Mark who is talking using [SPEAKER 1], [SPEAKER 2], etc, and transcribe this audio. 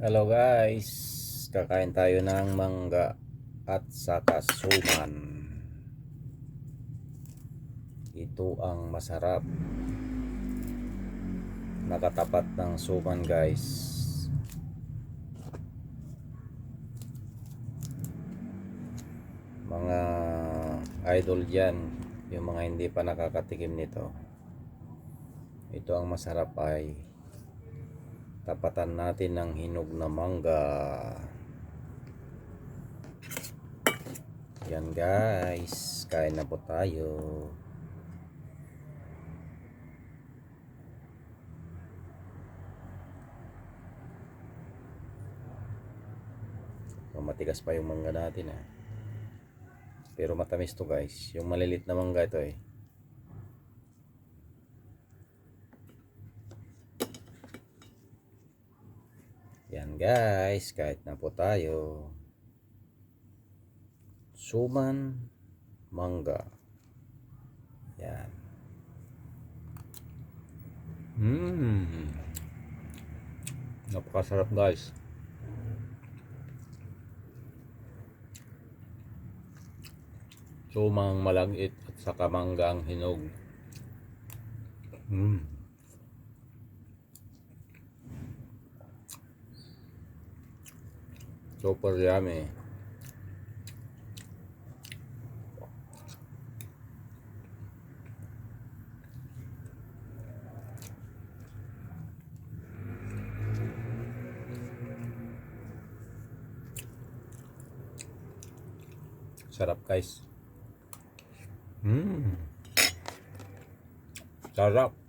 [SPEAKER 1] Hello guys, kakain tayo ng mangga at saka suman. Ito ang masarap, nakatapat ng suman guys. Mga idol dyan, yung mga hindi pa nakakatikim nito, ito ang masarap ay tapatan natin ng hinog na mangga. Yan guys, kain na po tayo. Matigas pa yung mangga natin pero matamis to guys. Yung malilit na mangga ito Yan guys, kahit na po tayo. Suman mangga. Yan. Napakasarap guys. Sumang malagit at saka mangga ang hinog. Super yummy. Sarap guys. Sarap.